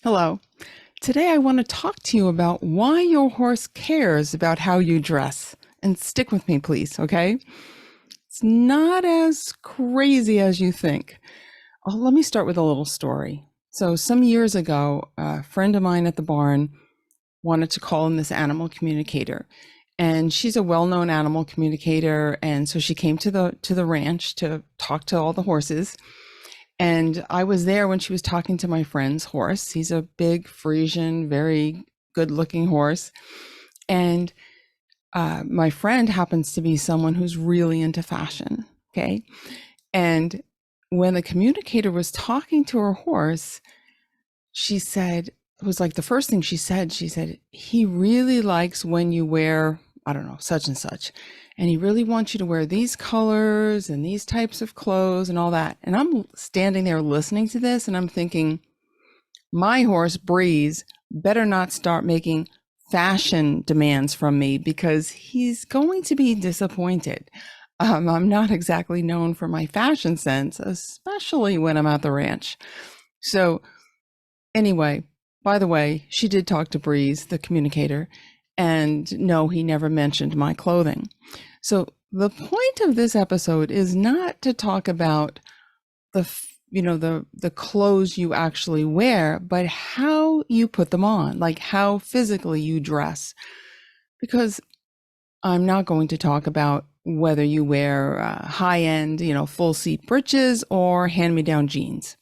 Hello. Today I want to talk to you about why your horse cares about how you dress. And stick with me, please, okay? It's not as crazy as you think. Let me start with a little story. So, some years ago, a friend of mine at the barn wanted to call in this animal communicator. And she's a well-known animal communicator, and so she came to the ranch to talk to all the horses. And I was there when she was talking to my friend's horse. He's a big Frisian, very good looking horse. And my friend happens to be someone who's really into fashion. Okay. And when the communicator was talking to her horse, she said, it was like the first thing she said, he really likes when you wear, I don't know, such and such. And he really wants you to wear these colors and these types of clothes and all that. And I'm standing there listening to this and I'm thinking, my horse, Breeze, better not start making fashion demands from me because he's going to be disappointed. I'm not exactly known for my fashion sense, especially when I'm at the ranch. So, anyway, by the way, she did talk to Breeze, the communicator, and no, he never mentioned my clothing. So the point of this episode is not to talk about the clothes you actually wear, but how you put them on, like how physically you dress. Because I'm not going to talk about whether you wear high end, full seat breeches or hand me down jeans.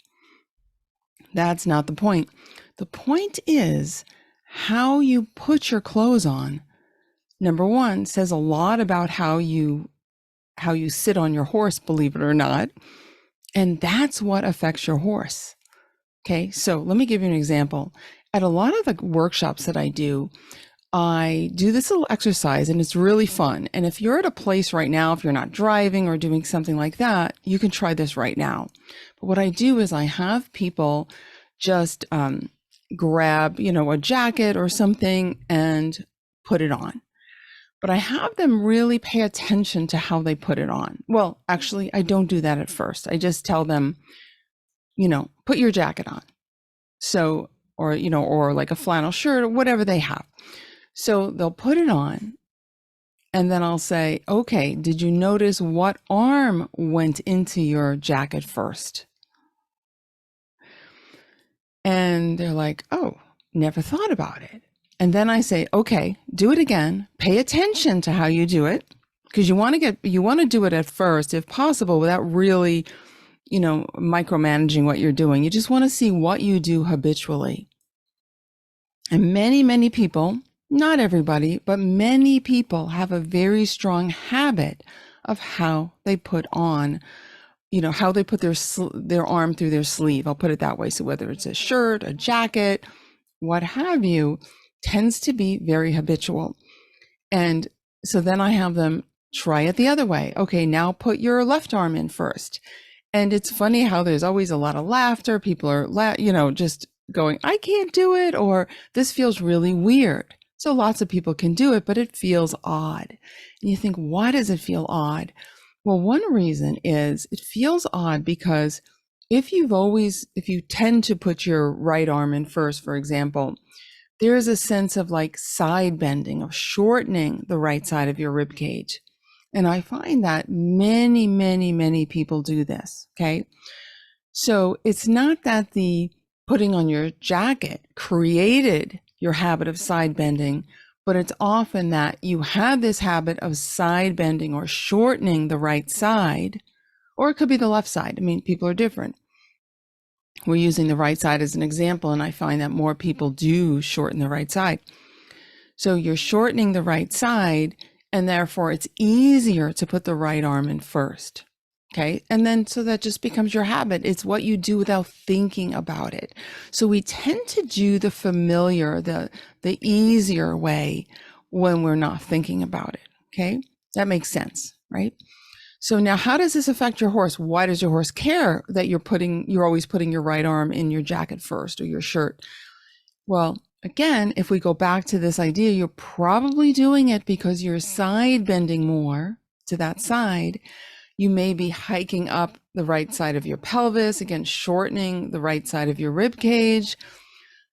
That's not the point. The point is how you put your clothes on. Number one, says a lot about how you sit on your horse, believe it or not. And that's what affects your horse. Okay, so let me give you an example. At a lot of the workshops that I do this little exercise and it's really fun. And if you're at a place right now, if you're not driving or doing something like that, you can try this right now. But what I do is I have people just grab, a jacket or something and put it on. But I have them really pay attention to how they put it on. Well, actually, I don't do that at first. I just tell them, put your jacket on. So, or like a flannel shirt or whatever they have. So they'll put it on. And then I'll say, okay, did you notice what arm went into your jacket first? And they're like, oh, never thought about it. And then I say, okay, do it again. Pay attention to how you do it because you want to do it at first, if possible, without really, micromanaging what you're doing. You just want to see what you do habitually. And many, many people, not everybody, but many people have a very strong habit of how they put on, how they put their arm through their sleeve. I'll put it that way. So whether it's a shirt, a jacket, what have you, tends to be very habitual. And so then I have them try it the other way. Okay, now put your left arm in first. And it's funny how there's always a lot of laughter. People are, just going, I can't do it, or this feels really weird. So lots of people can do it, but it feels odd. And you think, why does it feel odd? Well, one reason is it feels odd because if you tend to put your right arm in first, for example, there is a sense of like side bending, of shortening the right side of your rib cage. And I find that many, many, many people do this. Okay. So it's not that the putting on your jacket created your habit of side bending, but it's often that you have this habit of side bending or shortening the right side, or it could be the left side. I mean, people are different. We're using the right side as an example, and I find that more people do shorten the right side. So you're shortening the right side, and therefore it's easier to put the right arm in first. Okay. And then so that just becomes your habit. It's what you do without thinking about it. So we tend to do the familiar, the easier way when we're not thinking about it. Okay. That makes sense, right? So now how does this affect your horse? Why does your horse care that you're always putting your right arm in your jacket first or your shirt? Well, again, if we go back to this idea, you're probably doing it because you're side bending more to that side. You may be hiking up the right side of your pelvis, again, shortening the right side of your rib cage.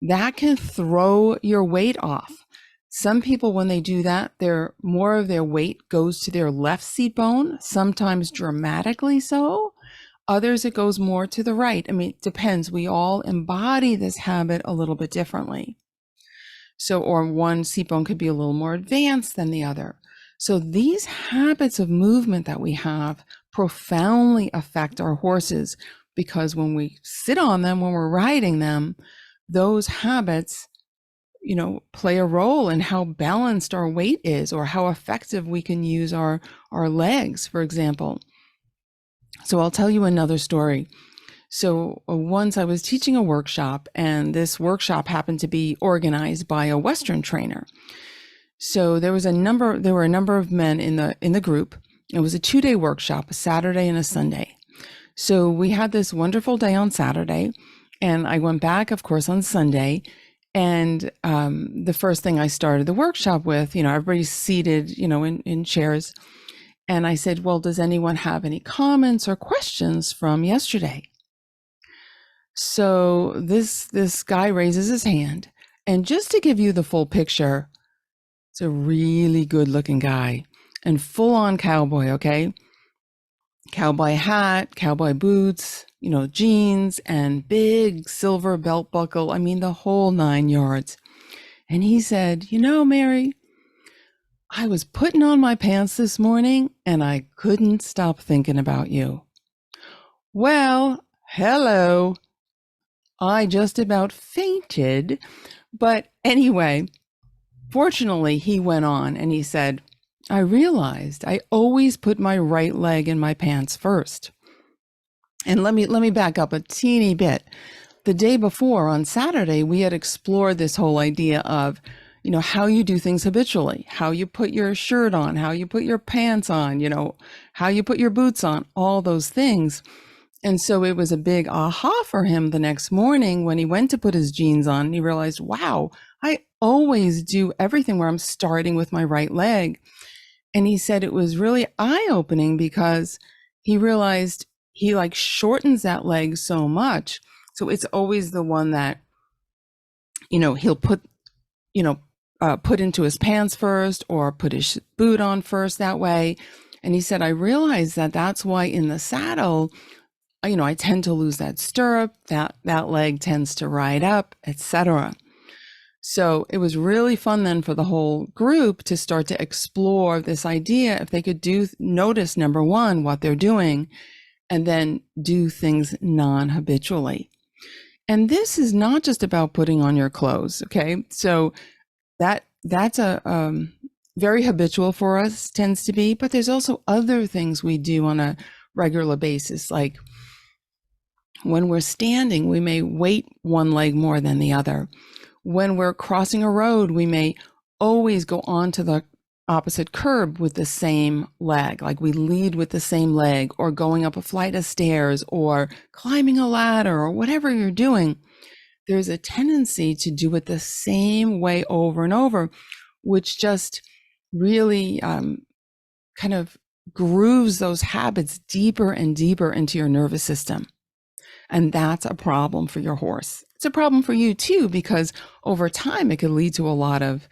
that can throw your weight off. Some people, when they do that, their more of their weight goes to their left seat bone, sometimes dramatically so. Others, it goes more to the right. I mean, it depends. We all embody this habit a little bit differently. So, or one seat bone could be a little more advanced than the other. So these habits of movement that we have profoundly affect our horses, because when we sit on them, when we're riding them, those habits, play a role in how balanced our weight is or how effective we can use our legs, for example. So I'll tell you another story. So once I was teaching a workshop, and this workshop happened to be organized by a Western trainer. So there were a number of men in the group. It was a 2-day workshop, a Saturday and a Sunday. So we had this wonderful day on Saturday, and I went back, of course, on Sunday. And the first thing I started the workshop with, everybody's seated, in chairs. And I said, well, does anyone have any comments or questions from yesterday? So this guy raises his hand. And just to give you the full picture, it's a really good looking guy and full on cowboy, okay? Cowboy hat, cowboy boots, jeans, and big silver belt buckle. I mean, the whole 9 yards. And he said, Mary, I was putting on my pants this morning and I couldn't stop thinking about you. Well, hello. I just about fainted. But anyway, fortunately, he went on and he said, I realized I always put my right leg in my pants first. And let me back up a teeny bit. The day before, on Saturday, we had explored this whole idea of, how you do things habitually, how you put your shirt on, how you put your pants on, how you put your boots on, all those things. And so it was a big aha for him the next morning when he went to put his jeans on, and he realized, wow, I always do everything where I'm starting with my right leg. And he said it was really eye-opening because he realized he shortens that leg so much. So it's always the one that, he'll put into his pants first or put his boot on first that way. And he said, I realized that that's why in the saddle, I tend to lose that stirrup, that leg tends to ride up, etc. So it was really fun then for the whole group to start to explore this idea, if they could notice, number one, what they're doing, and then do things non-habitually. And this is not just about putting on your clothes, okay? So that's a very habitual for us, tends to be, but there's also other things we do on a regular basis, like when we're standing, we may weight one leg more than the other. When we're crossing a road, we may always go onto the opposite curb with the same leg, like we lead with the same leg, or going up a flight of stairs or climbing a ladder or whatever you're doing. There's a tendency to do it the same way over and over, which just really kind of grooves those habits deeper and deeper into your nervous system. And that's a problem for your horse. It's a problem for you too, because over time it could lead to a lot of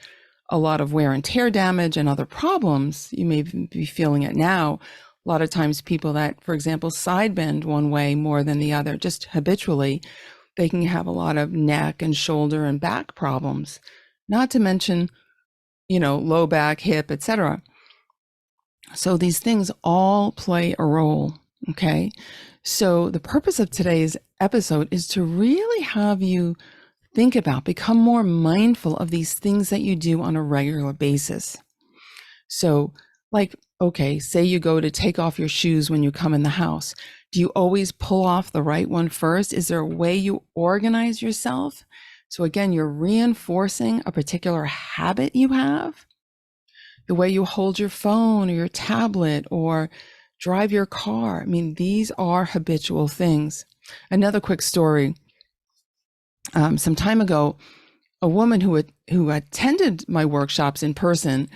wear and tear damage and other problems. You may be feeling it now. A lot of times people that, for example, side bend one way more than the other, just habitually, they can have a lot of neck and shoulder and back problems, not to mention, low back, hip, etc. So these things all play a role, okay? So the purpose of today's episode is to really have you think about, become more mindful of these things that you do on a regular basis. So okay, say you go to take off your shoes when you come in the house. Do you always pull off the right one first? Is there a way you organize yourself? So again, you're reinforcing a particular habit you have. The way you hold your phone or your tablet or drive your car. I mean, these are habitual things. Another quick story. Some time ago, a woman who attended my workshops in person,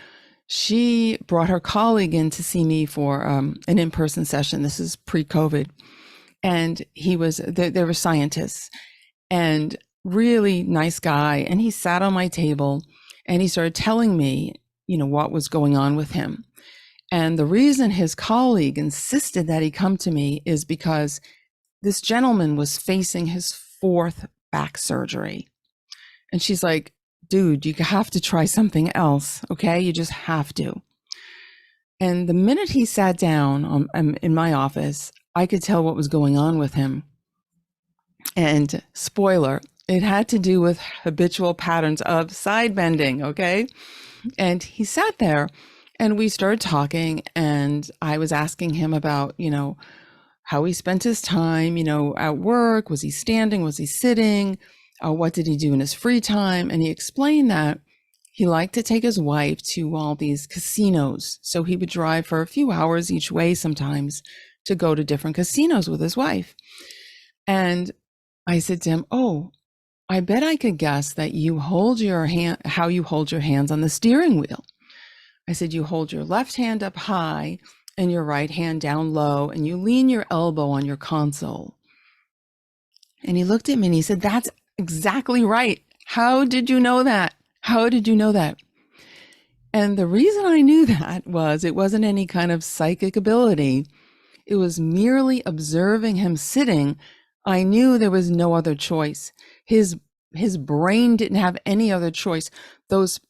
she brought her colleague in to see me for an in-person session. This is pre-COVID. And they were scientists. And really nice guy. And he sat on my table and he started telling me, what was going on with him. And the reason his colleague insisted that he come to me is because this gentleman was facing his fourth back surgery. And she's like, dude, you have to try something else. Okay. You just have to. And the minute he sat down in my office, I could tell what was going on with him. And spoiler, it had to do with habitual patterns of side bending. Okay. And he sat there and we started talking, and I was asking him about, how he spent his time, at work. Was he standing? Was he sitting? What did he do in his free time? And he explained that he liked to take his wife to all these casinos. So he would drive for a few hours each way sometimes to go to different casinos with his wife. And I said to him, oh, I bet I could guess that you hold your hand, how you hold your hands on the steering wheel. I said, you hold your left hand up high and your right hand down low, and you lean your elbow on your console. And he looked at me and he said, that's exactly right. How did you know that? How did you know that? And the reason I knew that was it wasn't any kind of psychic ability. It was merely observing him sitting. I knew there was no other choice. His brain didn't have any other choice. Those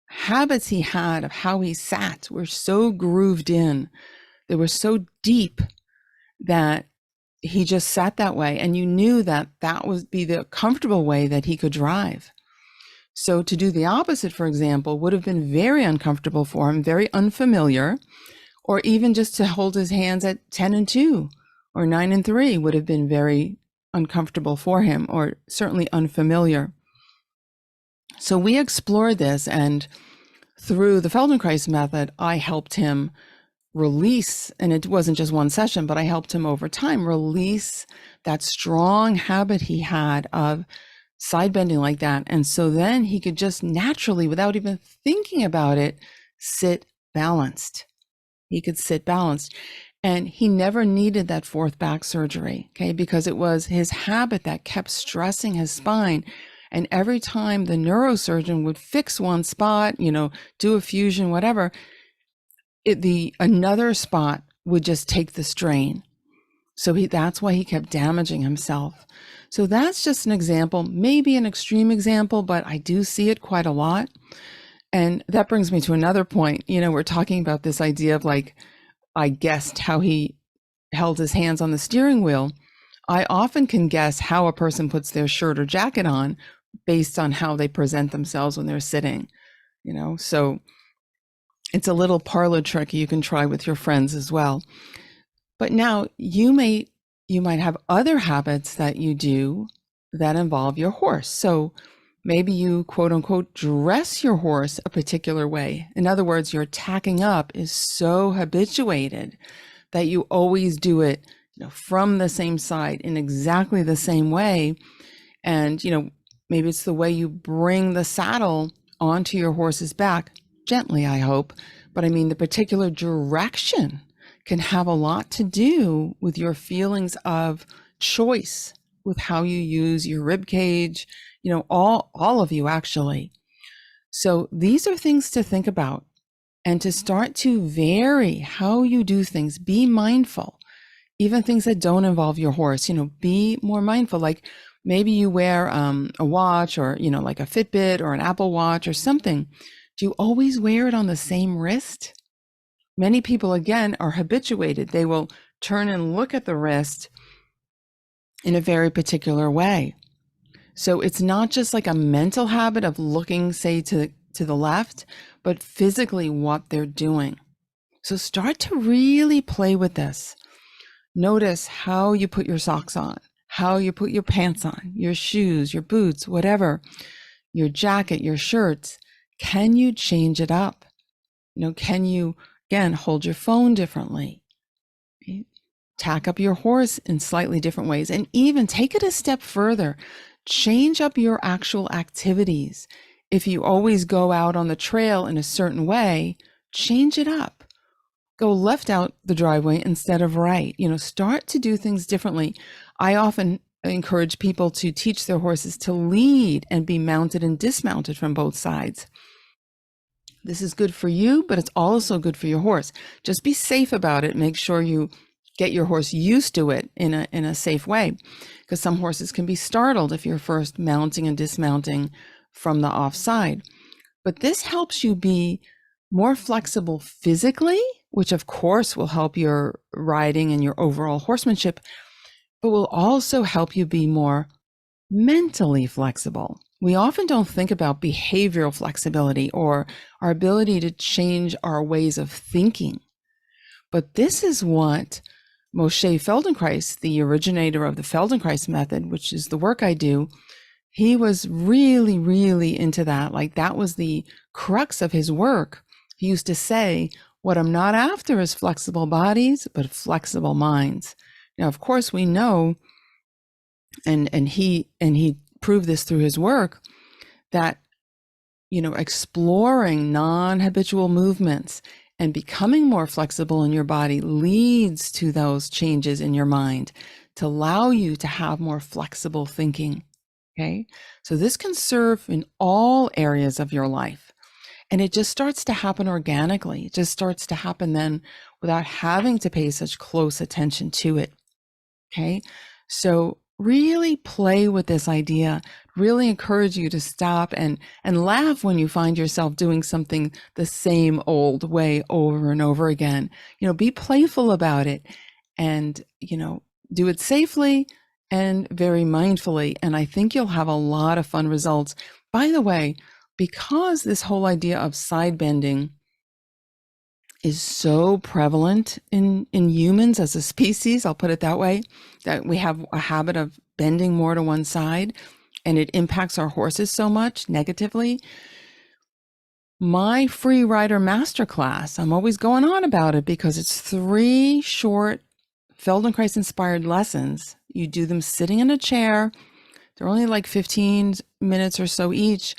habits he had of how he sat were so grooved in. They were so deep that he just sat that way. And you knew that that would be the comfortable way that he could drive. So to do the opposite, for example, would have been very uncomfortable for him, very unfamiliar, or even just to hold his hands at 10 and 2 or 9 and 3 would have been very uncomfortable for him, or certainly unfamiliar. So we explored this, and through the Feldenkrais method, I helped him release, and it wasn't just one session, but I helped him over time release that strong habit he had of side bending like that. And so then he could just naturally, without even thinking about it, sit balanced. He could sit balanced. And he never needed that fourth back surgery, okay, because it was his habit that kept stressing his spine. And every time the neurosurgeon would fix one spot, do a fusion, whatever, another spot would just take the strain. So that's why he kept damaging himself. So that's just an example, maybe an extreme example, but I do see it quite a lot. And that brings me to another point. We're talking about this idea of like, I guessed how he held his hands on the steering wheel. I often can guess how a person puts their shirt or jacket on based on how they present themselves when they're sitting, so it's a little parlor trick you can try with your friends as well. But now you might have other habits that you do that involve your horse. So maybe you quote unquote dress your horse a particular way. In other words, your tacking up is so habituated that you always do it, from the same side in exactly the same way. And, maybe it's the way you bring the saddle onto your horse's back, gently, I hope. But I mean, the particular direction can have a lot to do with your feelings of choice, with how you use your rib cage, all of you actually. So these are things to think about, and to start to vary how you do things. Be mindful, even things that don't involve your horse, be more mindful. Like maybe you wear a watch, or, like a Fitbit or an Apple Watch or something. Do you always wear it on the same wrist? Many people, again, are habituated. They will turn and look at the wrist in a very particular way. So it's not just like a mental habit of looking, say, to the left, but physically what they're doing. So start to really play with this. Notice how you put your socks on, how you put your pants on, your shoes, your boots, whatever, your jacket, your shirts. Can you change it up? Can you, again, hold your phone differently? Right? Tack up your horse in slightly different ways, and even take it a step further. Change up your actual activities. If you always go out on the trail in a certain way, change it up. Go left out the driveway instead of right. Start to do things differently. I often encourage people to teach their horses to lead and be mounted and dismounted from both sides. This is good for you, but it's also good for your horse. Just be safe about it. Make sure you get your horse used to it in a safe way, because some horses can be startled if you're first mounting and dismounting from the offside. But this helps you be more flexible physically, which of course will help your riding and your overall horsemanship, but will also help you be more mentally flexible. We often don't think about behavioral flexibility or our ability to change our ways of thinking. But this is what Moshe Feldenkrais, the originator of the Feldenkrais method, which is the work I do, he was really, really into that. Like, that was the crux of his work. He used to say, what I'm not after is flexible bodies, but flexible minds. Now, of course, we know, and he proved this through his work, that, exploring non-habitual movements and becoming more flexible in your body leads to those changes in your mind to allow you to have more flexible thinking. Okay. So this can serve in all areas of your life. And it just starts to happen organically. It just starts to happen then without having to pay such close attention to it. Okay. So really play with this idea. Really encourage you to stop and laugh when you find yourself doing something the same old way over and over again. Be playful about it and, do it safely and very mindfully. And I think you'll have a lot of fun results. By the way, because this whole idea of side bending is so prevalent in humans as a species, I'll put it that way, that we have a habit of bending more to one side and it impacts our horses so much negatively. My free rider masterclass, I'm always going on about it because it's 3 short Feldenkrais inspired lessons. You do them sitting in a chair. They're only like 15 minutes or so each.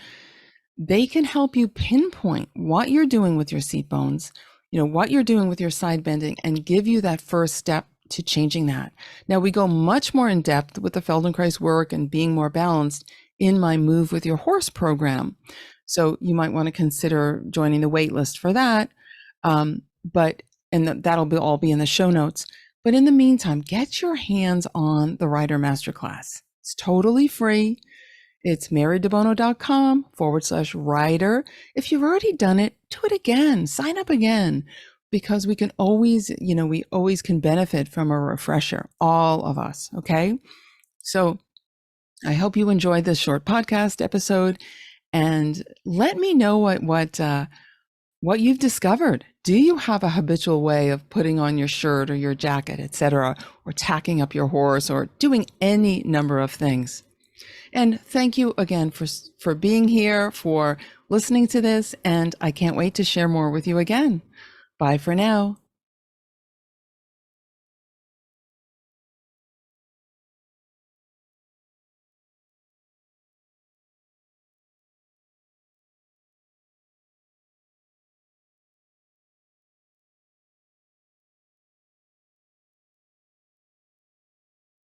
They can help you pinpoint what you're doing with your seat bones, what you're doing with your side bending, and give you that first step to changing that. Now, we go much more in depth with the Feldenkrais work and being more balanced in my Move with Your Horse program. So you might want to consider joining the wait list for that. That'll all be in the show notes. But in the meantime, get your hands on the Rider Masterclass. It's totally free. It's marydebono.com/rider. If you've already done it, do it again. Sign up again, because we can always, we always can benefit from a refresher, all of us. Okay. So I hope you enjoyed this short podcast episode, and let me know what you've discovered. Do you have a habitual way of putting on your shirt or your jacket, etc., or tacking up your horse, or doing any number of things? And thank you again for being here, for listening to this, and I can't wait to share more with you again. Bye for now.